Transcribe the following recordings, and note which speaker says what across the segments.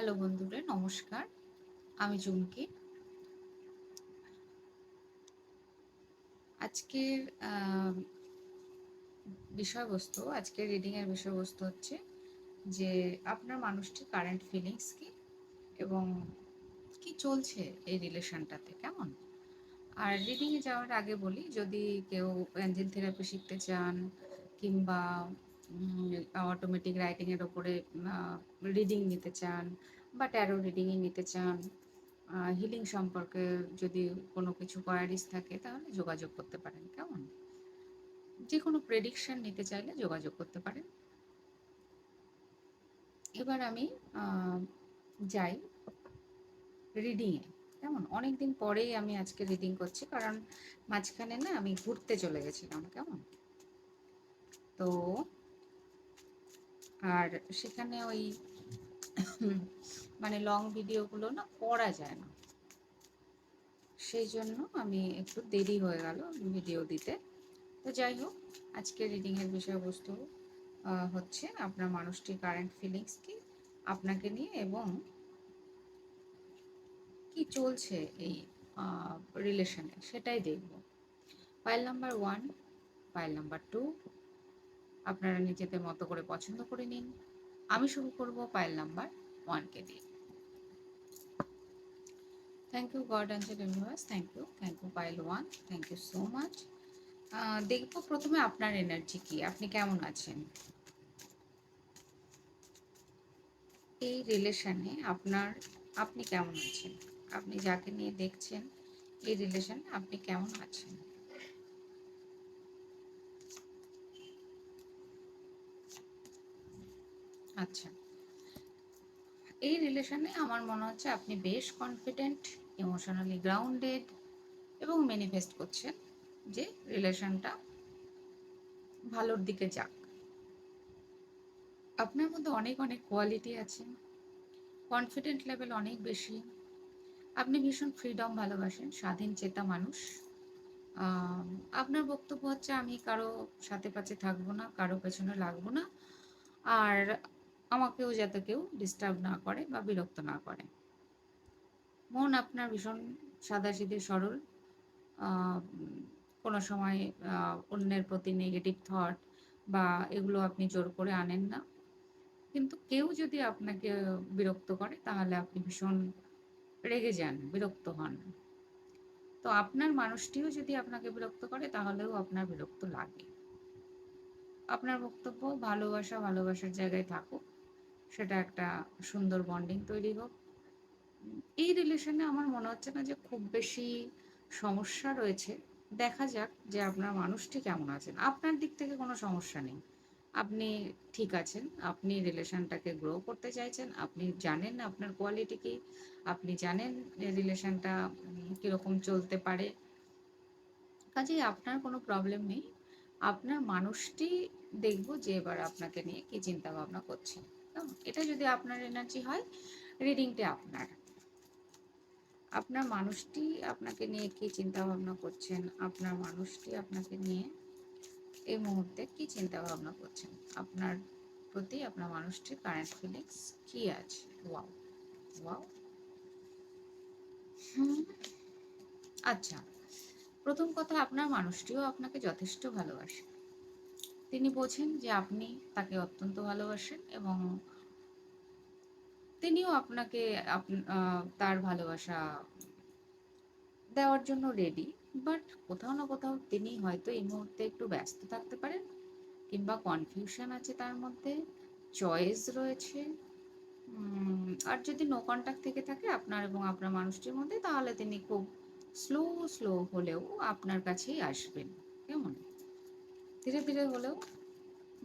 Speaker 1: Hello বন্ধুরা, নমস্কার। আমি চুমকি। আজকের আজকের রিডিং এর বিষয়বস্তু হচ্ছে যে আপনার মানুষটির কারেন্ট ফিলিংস কি এবং কি চলছে এই রিলেশনটাতে, কেমন? আর রিডিং এ যাওয়ার আগে বলি, যদি কেউ এঞ্জেল থেরাপি শিখতে চান কিংবা অটোমেটিক রাইটিং এর ওপরে রিডিং নিতে চান বা ট্যারো রিডিংই নিতে চান, হিলিং সম্পর্কে যদি কোনো কিছু কোয়ারিজ থাকে তাহলে যোগাযোগ করতে পারেন, কেমন? যে কোনো প্রেডিকশন নিতে চাইলে যোগাযোগ করতে পারেন। এবার আমি যাই রিডিংয়ে, কেমন? অনেকদিন পরেই আমি আজকে রিডিং করছি, কারণ মাঝখানে না আমি ঘুরতে চলে গেছিলাম, কেমন? তো আর সেখানে ওই মানে লং ভিডিওগুলো না করা যায় না, সেই জন্য আমি একটু দেরি হয়ে গেল ভিডিও দিতে। তো যাই হোক, আজকে রিডিংয়ের বিষয়বস্তু হচ্ছে আপনার মানুষটির কারেন্ট ফিলিংস কি আপনাকে নিয়ে এবং কি চলছে এই রিলেশনে, সেটাই দেখব। পাইল নাম্বার 1, পাইল নাম্বার 2 আপনারা নিজেদের মতো করে পছন্দ করে নিন। আমি শুরু করব পাইল নাম্বার 1কে দিয়ে। Thank you God angel universe, thank you pile 1, thank you so much. দেখব প্রথমে আপনার এনার্জি কি, আপনি কেমন আছেন এই রিলেশনে, আপনি কেমন আছেন, আপনি যাকে নিয়ে দেখছেন এই রিলেশনে আপনি কেমন আছেন। আচ্ছা, এই রিলেশনে আমার মনে হচ্ছে আপনি বেশ কনফিডেন্ট, ইমোশনালি গ্রাউন্ডেড এবং ম্যানিফেস্ট করছেন যে রিলেশনটা ভালোর দিকে যাক। আপনার মধ্যে অনেক অনেক কোয়ালিটি আছে, কনফিডেন্ট লেভেল অনেক বেশি, আপনি ভীষণ ফ্রিডম ভালোবাসেন, স্বাধীন চেতা মানুষ। আহ, আপনার বক্তব্য হচ্ছে আমি কারো সাথে পাশে থাকবো না, কারো পেছনে লাগবো না, আর আমাকেও যাতে কেউ ডিস্টার্ব না করে বা বিরক্ত না করে। মন আপনার ভীষণ সাদাসিধে সরল, আহ, কোনো সময় অন্যের প্রতি নেগেটিভ থট বা এগুলো আপনি জোর করে আনেন না। কিন্তু কেউ যদি আপনাকে বিরক্ত করে তাহলে আপনি ভীষণ রেগে যান, বিরক্ত হন। তো আপনার মানুষটিও যদি আপনাকে বিরক্ত করে তাহলেও আপনার বিরক্ত লাগে। আপনার বক্তব্য ভালোবাসার জায়গায় থাকুক, সেটা একটা সুন্দর বন্ডিং তৈরি হোক। এই রিলেশনে আমার মনে হচ্ছে না যে খুব বেশি সমস্যা রয়েছে। দেখা যাক যে আপনার মানুষটি কেমন আছেন। আপনার দিক থেকে কোনো সমস্যা নেই, আপনি ঠিক আছেন, আপনি রিলেশনটাকে গ্রো করতে চাইছেন, আপনি জানেন আপনার কোয়ালিটি কি, আপনি জানেন রিলেশনটা কীরকম চলতে পারে, কাজেই আপনার কোনো প্রবলেম নেই। আপনার মানুষটি দেখব যে এবার আপনাকে নিয়ে কি চিন্তা ভাবনা করছে, কেমন? এটা যদি আপনার এনার্জি হয়, রিডিংটা আপনার। আপনার মানুষটি আপনাকে নিয়ে কি চিন্তা ভাবনা করছেন, আপনার মানুষটি আপনাকে নিয়ে এই মুহূর্তে কি চিন্তা ভাবনা করছেন, আপনার প্রতি আপনার মানুষটির কারেন্ট ফিলিংস কি আছে। Wow, wow. আচ্ছা, প্রথম কথা, আপনার মানুষটিও আপনাকে যথেষ্ট ভালোবাসে। তিনি বোঝেন যে আপনি তাকে অত্যন্ত ভালোবাসেন এবং তিনিও আপনাকে তার ভালোবাসা দেওয়ার জন্য রেডি। বাট কোথাও না কোথাও তিনি হয়তো এই মুহূর্তে একটু ব্যস্ত থাকতে পারেন, কিংবা কনফিউশন আছে তার মধ্যে, চয়েস রয়েছে। আর যদি নো কন্ট্যাক্ট থেকে থাকে আপনার এবং আপনার মানুষটির মধ্যে, তাহলে তিনি খুব স্লো স্লো হলেও আপনার কাছেই আসবেন, কেমন? ধীরে ধীরে হলেও,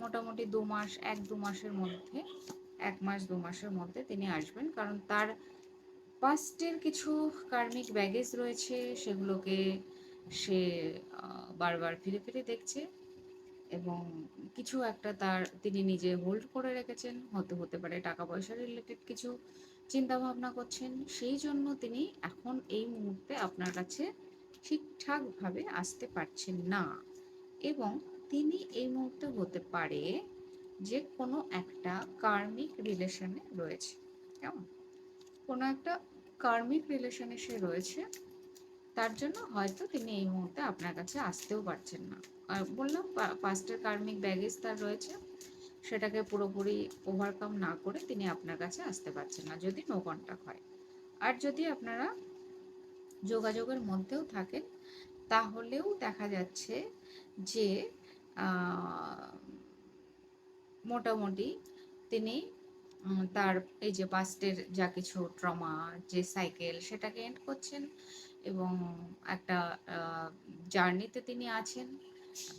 Speaker 1: মোটামুটি 2 মাস, 1-2 মাসের মধ্যে, 1 মাস 2 মাসের মধ্যে তিনি আসবেন, কারণ তার পাস্টের কিছু কার্মিক ব্যাগেজ রয়েছে, সেগুলোকে সে বারবার ফিরে ফিরে দেখছে এবং কিছু একটা তিনি নিজে হোল্ড করে রেখেছেন, হতে পারে টাকা পয়সা রিলেটেড কিছু চিন্তা ভাবনা করছেন, সেই জন্য তিনি এখন এই মুহূর্তে আপনার কাছে ঠিকঠাকভাবে আসতে পারছেন না। এবং তিনি এই মুহূর্তে হতে পারে যে কোনো একটা কার্মিক রিলেশনে রয়েছে, কেমন? কোনো একটা কার্মিক রিলেশনে সে রয়েছে, তার জন্য হয়তো তিনি এই মুহূর্তে আপনার কাছে আসতেও পারছেন না। আর বললাম পাস্টের কার্মিক ব্যাগেজ তার রয়েছে, সেটাকে পুরোপুরি ওভারকাম না করে তিনি আপনার কাছে আসতে পারছেন না, যদি নো কন্টাক্ট হয়। আর যদি আপনারা যোগাযোগের মধ্যেও থাকেন, তাহলেও দেখা যাচ্ছে যে মোটামুটি তিনি তার এই যে পাস্টের যা কিছু ট্রমা, যে সাইকেল, সেটাকে এন্ড করছেন এবং একটা জার্নিতে তিনি আছেন,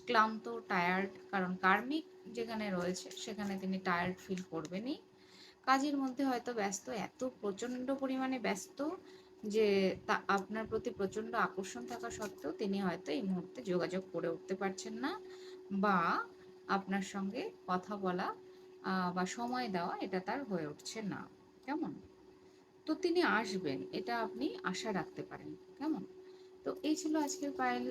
Speaker 1: ক্লান্ত, টায়ার্ড। কারণ কার্মিক যেখানে রয়েছে সেখানে তিনি টায়ার্ড ফিল করবেনই। কাজের মধ্যে হয়তো ব্যস্ত, এত প্রচণ্ড পরিমাণে ব্যস্ত যে তা আপনার প্রতি প্রচণ্ড আকর্ষণ থাকা সত্ত্বেও তিনি হয়তো এই মুহূর্তে যোগাযোগ করে উঠতে পারছেন না, বা আপনার সঙ্গে কথা বলা বা সময় দেওয়া এটা তার হয়ে উঠছে না। কেমন? তো তিনি আসবেন, এটা আপনি আশা রাখতে পারেন। কেমন? তো এই ছিল আজকের পাইল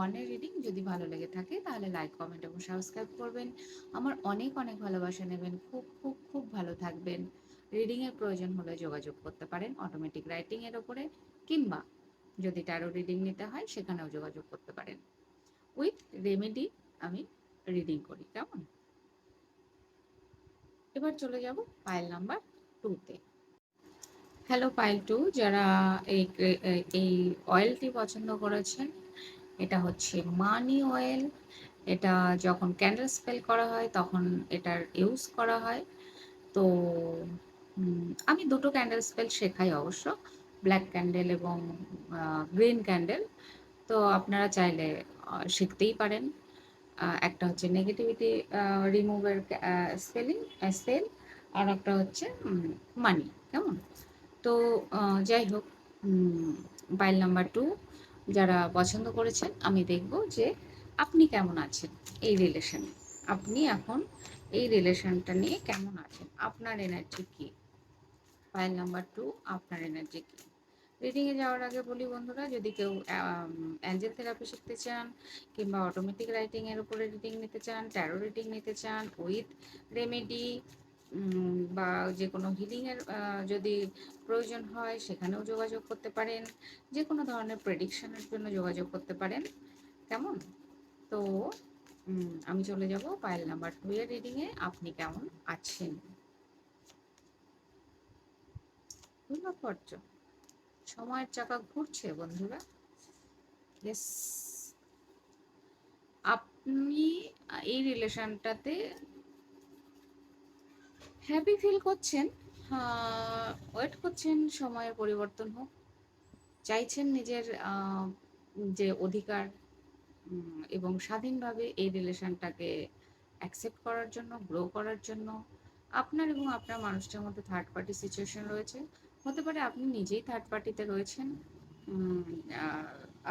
Speaker 1: 1 এর রিডিং। যদি ভালো লেগে থাকে তাহলে লাইক, কমেন্ট এবং সাবস্ক্রাইব করবেন। আমার অনেক অনেক ভালোবাসা নেবেন। খুব খুব খুব ভালো থাকবেন। রিডিং এর প্রয়োজন হলে যোগাযোগ করতে পারেন অটোমেটিক রাইটিং এর উপরে, কিংবা যদি ট্যারো রিডিং নিতে হয় সেখানেও যোগাযোগ করতে পারেন। উইথ রেমেডি আমি রিডিং করি। কেমন? এবার চলে যাব পাইল নাম্বার 2 তে। হ্যালো পাইল 2, যারা এই এই অয়েলটি পছন্দ করেছেন, এটা হচ্ছে মানি অয়েল। এটা যখন ক্যান্ডেল স্পেল করা হয় তখন এটার ইউজ করা হয়। তো আমি দুটো ক্যান্ডেল স্পেল শেখাই অবশ্য, ব্ল্যাক ক্যান্ডেল এবং গ্রিন ক্যান্ডেল। তো আপনারা চাইলে শিখতেই পারেন। একটা হচ্ছে নেগেটিভিটি রিমুভের স্পেল, আর একটা হচ্ছে মানি। কেমন? তো যাই হোক, পাইল নাম্বার 2 যারা পছন্দ করেছেন, আমি দেখব যে আপনি কেমন আছেন এই রিলেশনে। আপনি এখন এই রিলেশনটা নিয়ে কেমন আছেন? আপনার এনার্জি কি? পাইল নাম্বার 2, আপনার এনার্জি কি? রিডিংয়ে যাওয়ার আগে বলি বন্ধুরা, যদি কেউ অ্যাঞ্জেল থেরাপি শিখতে চান, কিংবা অটোমেটিক রাইটিংয়ের উপরে রিডিং নিতে চান, ট্যারো রিডিং নিতে চান উইথ রেমেডি, বা যে কোনো হিলিংয়ের যদি প্রয়োজন হয় সেখানেও যোগাযোগ করতে পারেন। যে কোনো ধরনের প্রেডিকশনের জন্য যোগাযোগ করতে পারেন। কেমন? তো আমি চলে যাব পাইল নাম্বার 2 এর রিডিংয়ে। আপনি কেমন আছেন? অনুভব করছো সময়ের চাকা ঘুরছে বন্ধুরা? ইয়েস। আপনি এই রিলেশনটাতে হ্যাপি ফিল করছেন, ওয়েট করছেন সময়ের পরিবর্তন হোক, চাইছেন নিজের যে অধিকার এবং স্বাধীনভাবে এই রিলেশনটাকে অ্যাকসেপ্ট করার জন্য, গ্রো করার জন্য। আপনার এবং আপনার মানুষটার মধ্যে থার্ড পার্টি সিচুয়েশন রয়েছে। হতে পারে আপনি নিজেই থার্ড পার্টিতে রয়েছেন,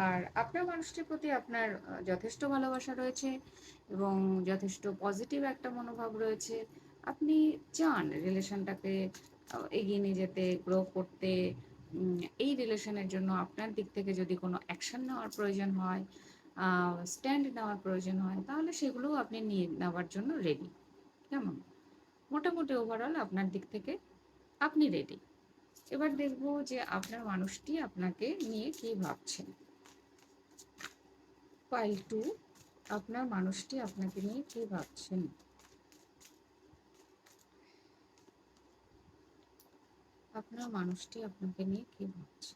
Speaker 1: আর আপনার মানুষটির প্রতি আপনার যথেষ্ট ভালোবাসা রয়েছে এবং যথেষ্ট পজিটিভ একটা মনোভাব রয়েছে। আপনি চান রিলেশনটাকে এগিয়ে নিয়ে যেতে, গ্রো করতে। এই রিলেশনের জন্য আপনার দিক থেকে যদি কোনো অ্যাকশন নেওয়ার প্রয়োজন হয়, স্ট্যান্ড নেওয়ার প্রয়োজন হয়, তাহলে সেগুলোও আপনি নিয়ে নেওয়ার জন্য রেডি। কেমন? মোটামুটি ওভারঅল আপনার দিক থেকে আপনি রেডি। এবার দেখব যে আপনার মানুষটি আপনাকে নিয়ে কি ভাবছেন। পাইল 2, আপনার মানুষটি আপনাকে নিয়ে কি ভাবছেন? আপনার মানুষটি আপনাকে নিয়ে কি ভাবছে?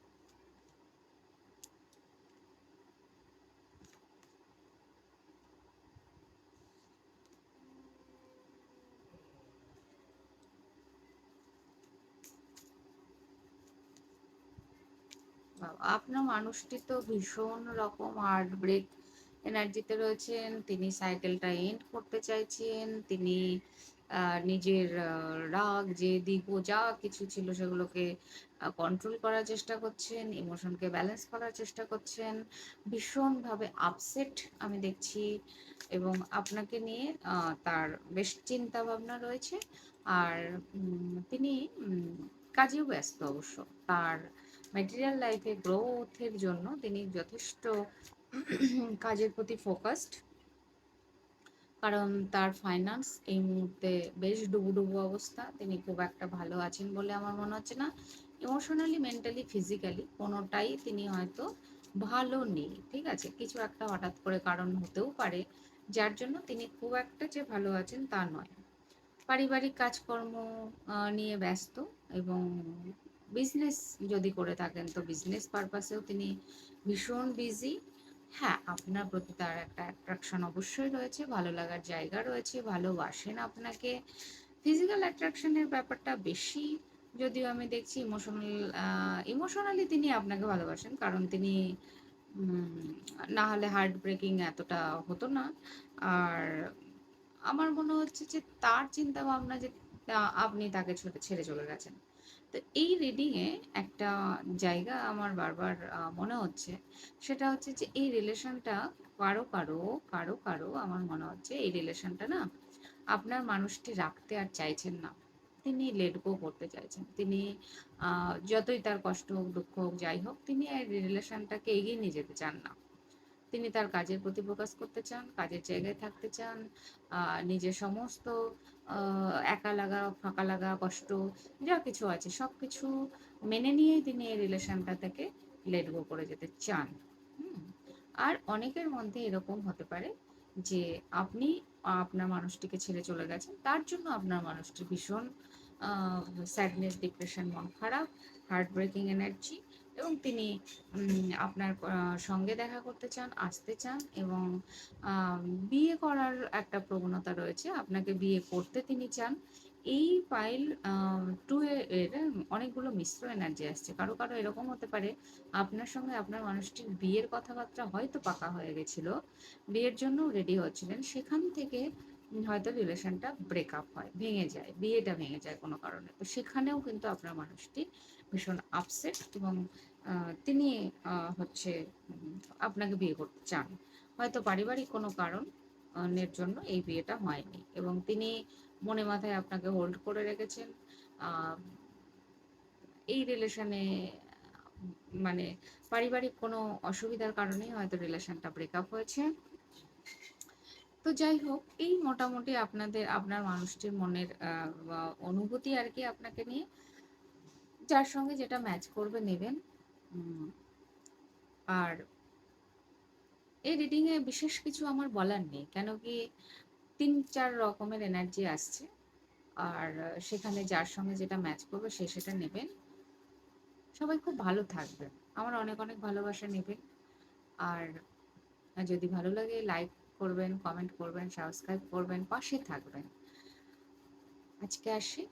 Speaker 1: আপনার মানুষটি তো ভীষণ রকম হার্ট ব্রেক এনার্জিতে রয়েছেন। তিনি সাইকেলটা এন্ড করতে চাইছেন। তিনি নিজের রাগ, জেদ, ইগো যা কিছু ছিল সেগুলোকে কন্ট্রোল করার চেষ্টা করছেন, ইমোশনকে ব্যালেন্স করার চেষ্টা করছেন। ভীষণভাবে আপসেট আমি দেখছি, এবং আপনাকে নিয়ে তার বেশ চিন্তা ভাবনা রয়েছে। আর তিনি কাজেও ব্যস্ত অবশ্য। তার ম্যাটেরিয়াল লাইফে গ্রোথের জন্য তিনি যথেষ্ট কাজের প্রতি ফোকাসড। কারণ তার ফাইন্যান্স এই মুহূর্তে বেশ ডুবুডুবু অবস্থা। তিনি খুব একটা ভালো আছেন বলে আমার মনে হচ্ছে না। ইমোশনালি, মেন্টালি, ফিজিক্যালি কোনোটাই তিনি হয়তো ভালো নেই। ঠিক আছে? কিছু একটা হঠাৎ করে কারণ হতেও পারে, যার জন্য তিনি খুব একটা যে ভালো আছেন তা নয়। পারিবারিক কাজকর্ম নিয়ে ব্যস্ত, এবং বিজনেস যদি করে থাকেন তো বিজনেস পারপাসেও তিনি ভীষণ বিজি। হ্যাঁ, আপনার প্রতি তার একটা অ্যাট্রাকশন অবশ্যই রয়েছে, ভালো লাগার জায়গা রয়েছে, ভালোবাসেন আপনাকে। ফিজিক্যাল অ্যাট্রাকশনের ব্যাপারটা বেশি, যদিও আমি দেখছি ইমোশনালি তিনি আপনাকে ভালোবাসেন, কারণ তিনি না হলে হার্ট ব্রেকিং এতটা হতো না। আর আমার মনে হচ্ছে যে তার চিন্তা ভাবনা যে আপনি তাকে ছেড়ে চলে গেছেন। তো এই রিডিং এ একটা জায়গা আমার বারবার মনে হচ্ছে, সেটা হচ্ছে যে এই রিলেশনটা কারো কারো কারো কারো আমার মনে হচ্ছে এই রিলেশনটা না আপনার মানুষটি রাখতে আর চাইছেন না। তিনি লেট গো করতে চাইছেন। তিনি যতই তার কষ্ট হোক, দুঃখ হোক, যাই হোক, তিনি এই রিলেশনটাকে এগিয়ে নিয়ে যেতে চান না। তিনি তার কাজের প্রতি ফোকাস করতে চান, কাজের জায়গায় থাকতে চান। নিজের সমস্ত একা লাগা, ফাঁকা লাগা, কষ্ট যা কিছু আছে সবকিছু মেনে নিয়েই তিনি এই রিলেশনটা থেকে লেট গো করে যেতে চান। হুম? আর অনেকের মধ্যে এরকম হতে পারে যে আপনি আপনার মানুষটিকে ছেড়ে চলে গেছেন। তার জন্য আপনার মানুষটির ভীষণ আ স্যাডনেস, ডিপ্রেশন, মন খারাপ, হার্ট ব্রেকিং এনার্জি, এবং তিনি আপনার সঙ্গে দেখা করতে চান, আসতে চান, এবং বিয়ে করার একটা প্রবণতা রয়েছে। আপনাকে বিয়ে করতে তিনি চান। এই পাইল 2 এর অনেকগুলো মিশ্র এনার্জি আসছে। কারো, কারো এরকম হতে পারে আপনার সঙ্গে আপনার মানুষটির বিয়ের কথাবার্তা হয়তো পাকা হয়ে গেছিল। বিয়ের জন্যও রেডি হচ্ছিলেন। সেখান থেকে হয়তো রিলেশনটা ব্রেকআপ হয়, ভেঙে যায়। বিয়েটা ভেঙে যায় কোনো কারণে। তো সেখানেও কিন্তু আপনার মানুষটি ভীষণ আপসেট, এবং তিনি হচ্ছে আপনাকে বিয়ে করতে চান। হয়তো পারিবারিক কোনো কারণ নের জন্য এই বিয়েটা হয়নি, এবং তিনি মনে মাথায় আপনাকে হোল্ড করে রেখেছেন। আ এই রিলেশনে মানে পারিবারিক কোনো অসুবিধার কারণেই হয়তো রিলেশনটা ব্রেকআপ হয়েছে। তো যাই হোক, এই মোটামুটি আপনার মানুষটির মনের অনুভূতি আরকি আপনাকে নিয়ে। যার সঙ্গে যেটা ম্যাচ করবে নেবেন। উম আর এই রিডিং এ বিশেষ কিছু আমার বলার নেই। কেন কি ৩-৪ রকমের এনার্জি আসছে। আর সেখানে যার সঙ্গে যেটা ম্যাচ করবে সে সেটা নেবেন। সবাই খুব ভালো থাকবেন। আমার অনেক, অনেক ভালোবাসা নেবেন। আর যদি ভালো লাগে লাইক করবেন, কমেন্ট করবেন, সাবস্ক্রাইব করবেন, পাশে থাকবেন। আজকে আসি।